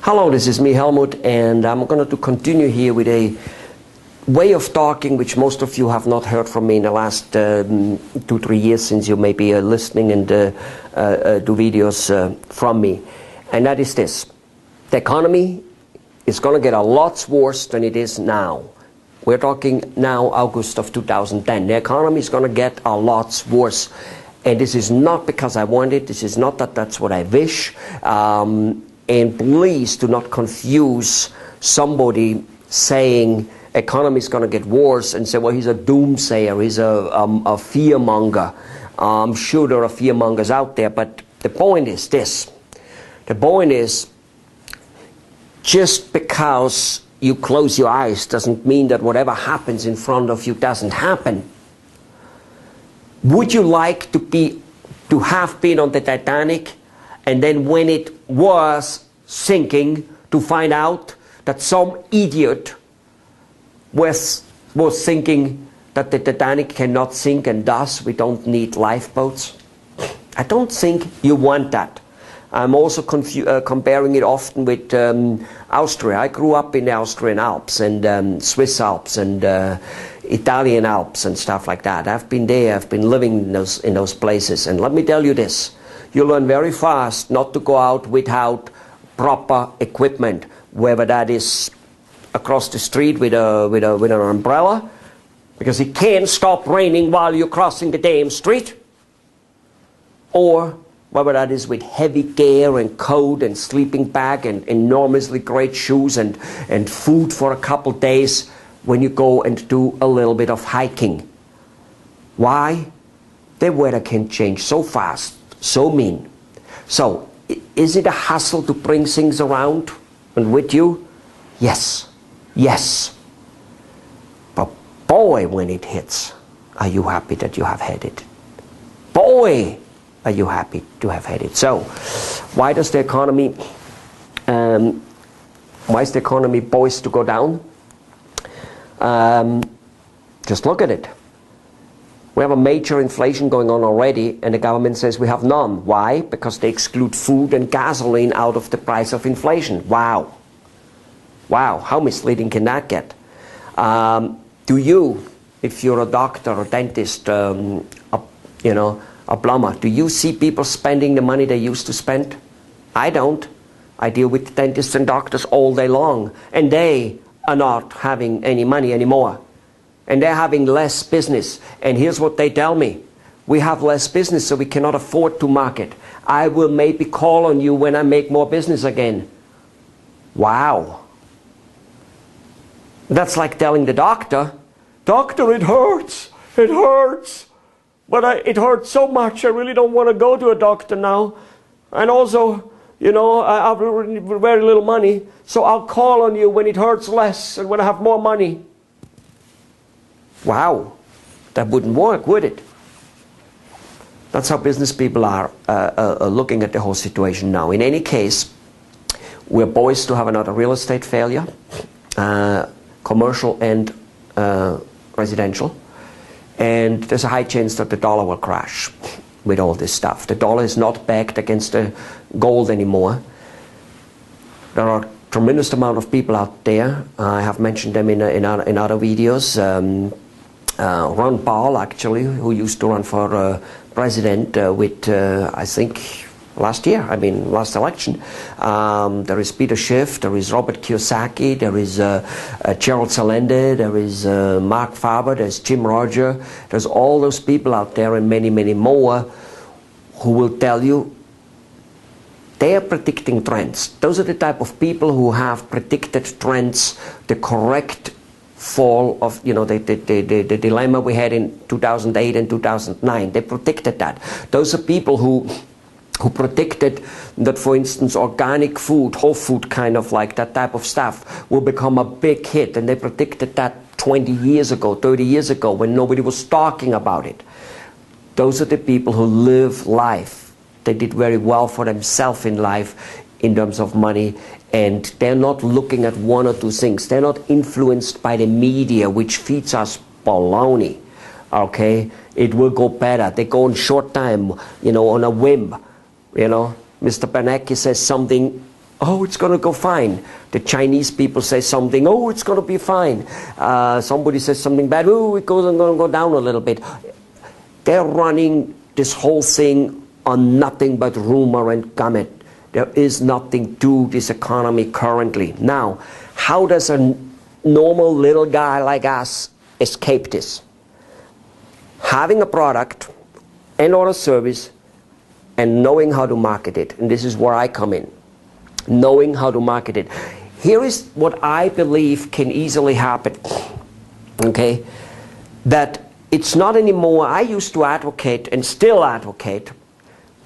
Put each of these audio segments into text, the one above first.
Hello, this is me, Helmut, and I'm going to continue here with a way of talking which most of you have not heard from me in the last 2-3 years since you may be listening and do videos from me. And that is this. The economy is going to get a lot worse than it is now. We're talking now August of 2010. The economy is going to get a lot worse. And this is not because I want it. This is not that that's what I wish. And please do not confuse somebody saying economy is going to get worse and say, well, he's a doomsayer, he's a fearmonger. I'm sure there are fearmongers out there, but the point is this. The point is, just because you close your eyes doesn't mean that whatever happens in front of you doesn't happen. Would you like to have been on the Titanic, and then when it was sinking, to find out that some idiot was thinking that the Titanic cannot sink and thus we don't need lifeboats? I don't think you want that. I'm also comparing it often with Austria. I grew up in the Austrian Alps and Swiss Alps and Italian Alps and stuff like that. I've been there, I've been living in those places, and let me tell you this. You learn very fast not to go out without proper equipment, whether that is across the street with an umbrella, because it can't stop raining while you're crossing the damn street, or whether that is with heavy gear and coat and sleeping bag and enormously great shoes and food for a couple days when you go and do a little bit of hiking. Why? The weather can change so fast, so mean. So, is it a hassle to bring things around and with you? Yes. Yes. But boy, when it hits, are you happy that you have had it? Boy, are you happy to have had it? So, why is the economy poised to go down? Just look at it. We have a major inflation going on already, and the government says we have none. Why? Because they exclude food and gasoline out of the price of inflation. Wow. Wow, how misleading can that get? Do you, if you're a doctor or dentist, a plumber, do you see people spending the money they used to spend? I don't. I deal with dentists and doctors all day long, and they are not having any money anymore. And they're having less business. And here's what they tell me. We have less business, so we cannot afford to market. I will maybe call on you when I make more business again. Wow. That's like telling the doctor, doctor, it hurts. It hurts. But it hurts so much, I really don't want to go to a doctor now. And also, I have very little money, so I'll call on you when it hurts less and when I have more money. Wow, that wouldn't work, would it? That's how business people are looking at the whole situation now. In any case, we're poised to have another real estate failure, commercial and residential. And there's a high chance that the dollar will crash with all this stuff. The dollar is not backed against the gold anymore. There are a tremendous amount of people out there. I have mentioned them in other videos. Ron Paul, actually, who used to run for president with, I think, last election. There is Peter Schiff, there is Robert Kiyosaki, there is Gerald Salende, there is Mark Faber, there's Jim Roger. There's all those people out there and many, many more who will tell you they are predicting trends. Those are the type of people who have predicted trends, the correct fall of, the dilemma we had in 2008 and 2009. They predicted that. Those are people who predicted that, for instance, organic food, whole food kind of like that type of stuff will become a big hit. And they predicted that 20 years ago, 30 years ago, when nobody was talking about it. Those are the people who live life. They did very well for themselves in life in terms of money, and they're not looking at one or two things. They're not influenced by the media, which feeds us baloney. Okay? It will go better. They go in short time, on a whim. Mr. Bernanke says something Oh, it's going to go fine. The Chinese people say something, oh, it's going to be fine. Somebody says something bad, oh, it's going to go down a little bit. They're running this whole thing on nothing but rumor and comment. There is nothing to this economy currently. Now, how does a normal little guy like us escape this? Having a product and or a service and knowing how to market it. And this is where I come in. Knowing how to market it. Here is what I believe can easily happen. Okay? That it's not anymore, I used to advocate and still advocate,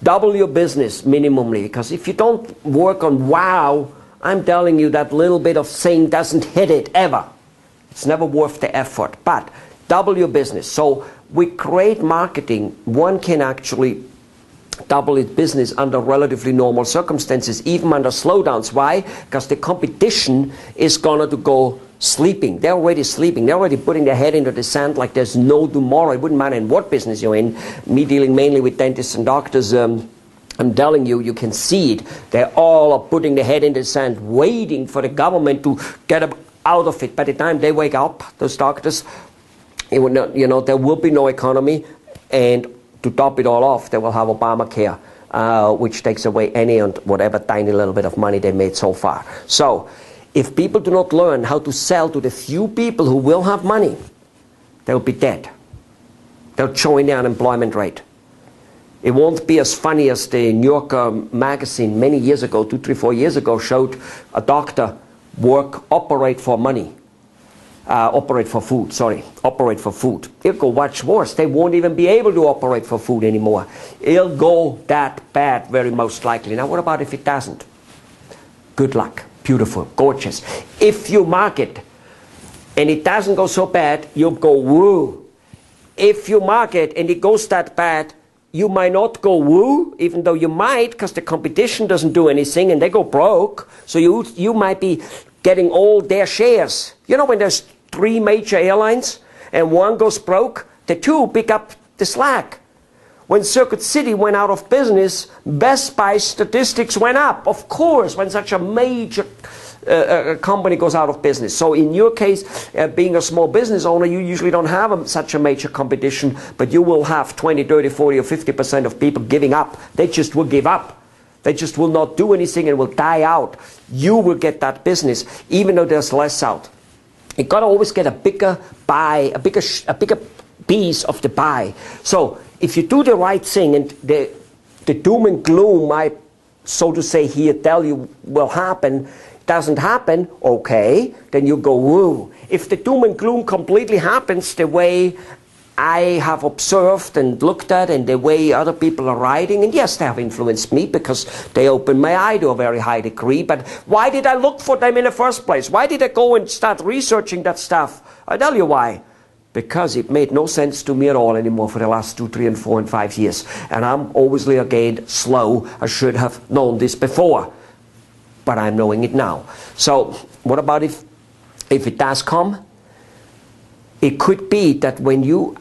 double your business minimally. Because if you don't work on wow, I'm telling you that little bit of thing doesn't hit it ever. It's never worth the effort. But double your business. So with great marketing, one can actually double its business under relatively normal circumstances, even under slowdowns. Why? Because the competition is going to go sleeping. They're already sleeping. They're already putting their head into the sand like there's no tomorrow. It wouldn't matter in what business you're in. Me dealing mainly with dentists and doctors, I'm telling you, you can see it. They all are putting their head in the sand, waiting for the government to get them out of it. By the time they wake up, those doctors, it will not, there will be no economy, and to top it all off, they will have Obamacare, which takes away any and whatever tiny little bit of money they made so far. So, if people do not learn how to sell to the few people who will have money, they'll be dead. They'll join the unemployment rate. It won't be as funny as the New Yorker magazine many years ago, 2, 3, 4 years ago, showed a doctor operate for money. Operate for food. It'll go much worse. They won't even be able to operate for food anymore. It'll go that bad, very most likely. Now, what about if it doesn't? Good luck. Beautiful. Gorgeous. If you market and it doesn't go so bad, you'll go woo. If you market and it goes that bad, you might not go woo, even though you might, because the competition doesn't do anything and they go broke. So you might be getting all their shares. You know, when there's 3 major airlines and one goes broke, the 2 pick up the slack. When Circuit City went out of business, Best Buy statistics went up. Of course, when such a major company goes out of business. So in your case, being a small business owner, you usually don't have such a major competition, but you will have 20, 30, 40 or 50% of people giving up. They just will give up. They just will not do anything and will die out. You will get that business, even though there's less out. You got to always get a bigger buy, a bigger piece of the pie. So if you do the right thing, and the doom and gloom I, so to say, here tell you will happen, doesn't happen, okay, then you go woo. If the doom and gloom completely happens the way I have observed and looked at and the way other people are writing, and yes, they have influenced me because they opened my eye to a very high degree, but why did I look for them in the first place? Why did I go and start researching that stuff? I'll tell you why. Because it made no sense to me at all anymore for the last 2, 3, and 4, and 5 years. And I'm obviously again slow. I should have known this before. But I'm knowing it now. So what about if it does come? It could be that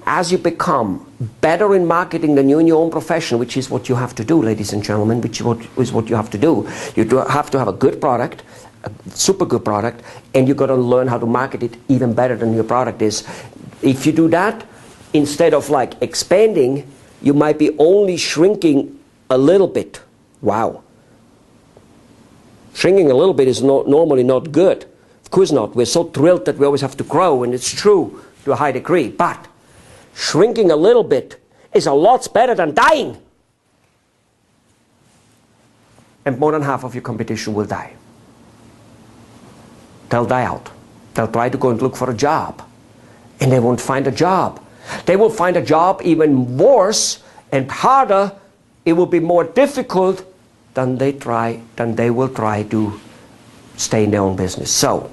as you become better in marketing than you in your own profession, which is what you have to do, ladies and gentlemen, which is what you have to do. You have to have a good product, a super good product, and you've got to learn how to market it even better than your product is. If you do that, instead of like expanding, you might be only shrinking a little bit. Wow. Shrinking a little bit is normally not good. Of course not. We're so thrilled that we always have to grow, and it's true to a high degree. But shrinking a little bit is a lot better than dying. And more than half of your competition will die. They'll die out. They'll try to go and look for a job. And they won't find a job. They will find a job even worse and harder. It will be more difficult than they will try to stay in their own business. So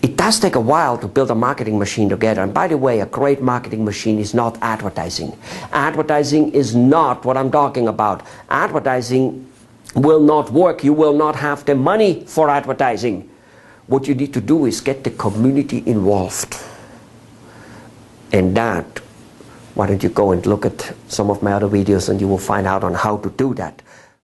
it does take a while to build a marketing machine together. And by the way, a great marketing machine is not advertising. Advertising is not what I'm talking about. Advertising will not work. You will not have the money for advertising. What you need to do is get the community involved. And that, why don't you go and look at some of my other videos and you will find out on how to do that.